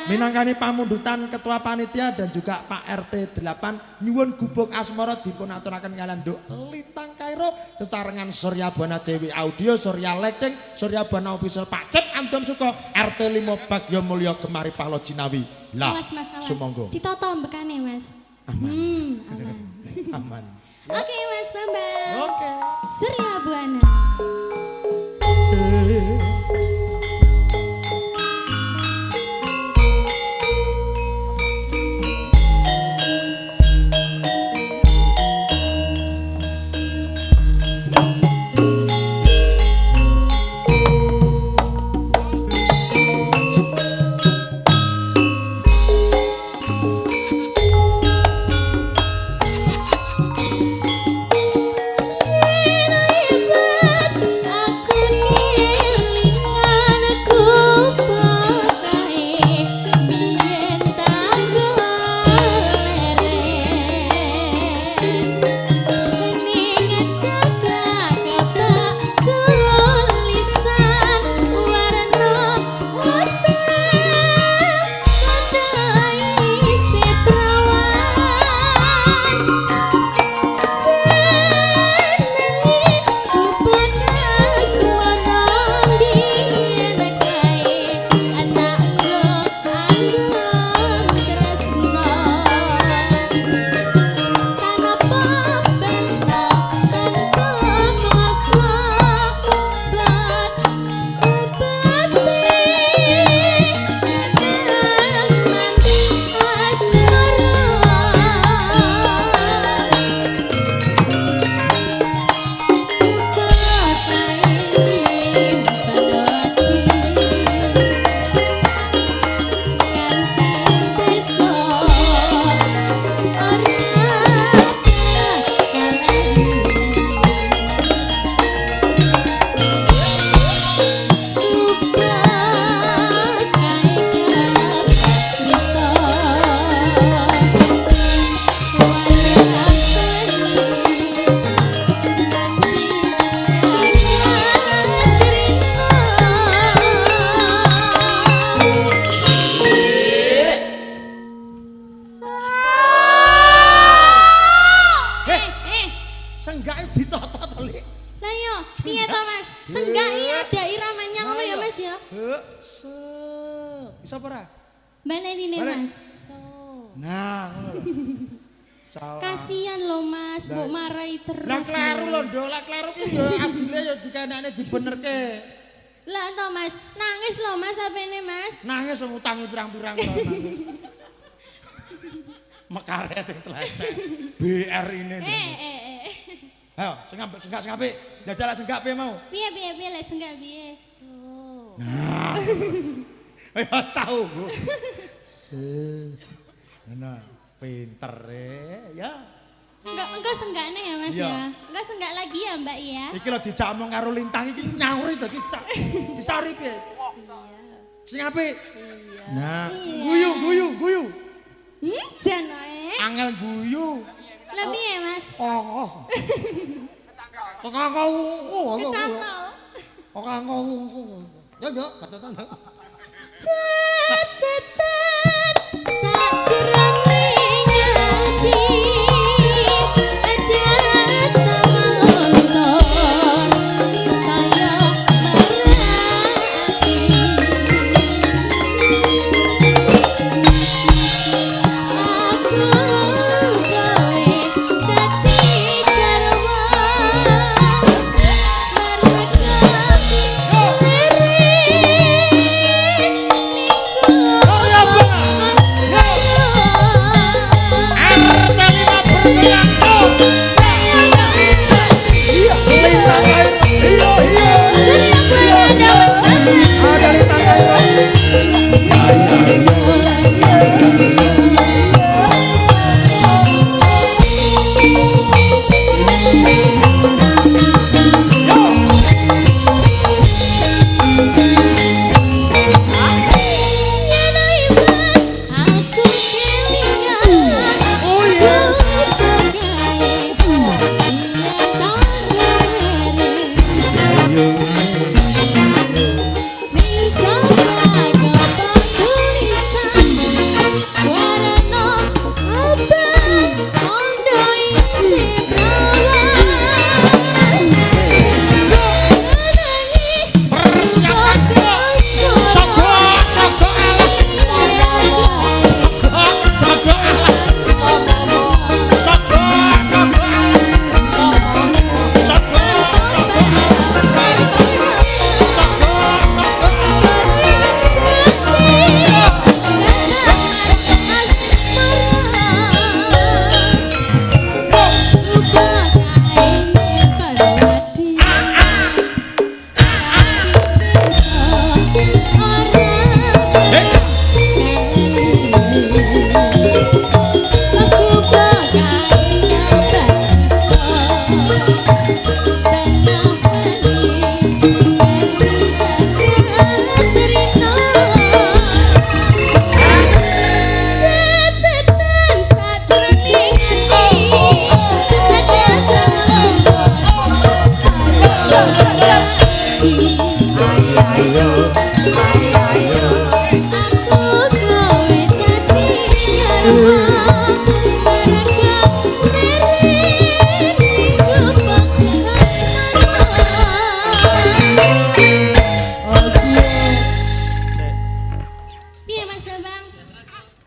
minangkani pamundutan Ketua Panitia dan juga Pak RT 8 nyuwun gubuk asmara dipun aturaken kalian Nduk Lintang Kairo sesarengan Surya Buana Dewi Audio, Surya Lighting, Surya Buana Official Pak Cep Andom Suko, RT 5 Bagyo Mulyo Gemari Pahlo Jinawi. Lah, sumangga. Ditata mbekane, Mas. Aman. Aman. Oke, Mas Bambang. Oke. Surya Buana. Mekaret yang telecek BR ini ayo senggak pi jajal senggak pi mau piye lek senggak piye nah ayo cau Bu nah pinter ya enggak senggak nih ya Mas ya enggak senggak lagi ya Mbak ya iki lho dijamuk karo Lintang iki nyauri to iki disari piye sing apik nah guyu jan ae. Angel guyu. Lah piye, Mas? Oh. Ya, katotan. Catatan sajrone ngati ada tamalonton saya merati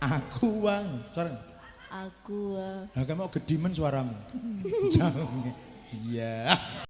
Aku wang. Suara. Aku. Lah kamu gedimen suaramu. Jauh. Iya.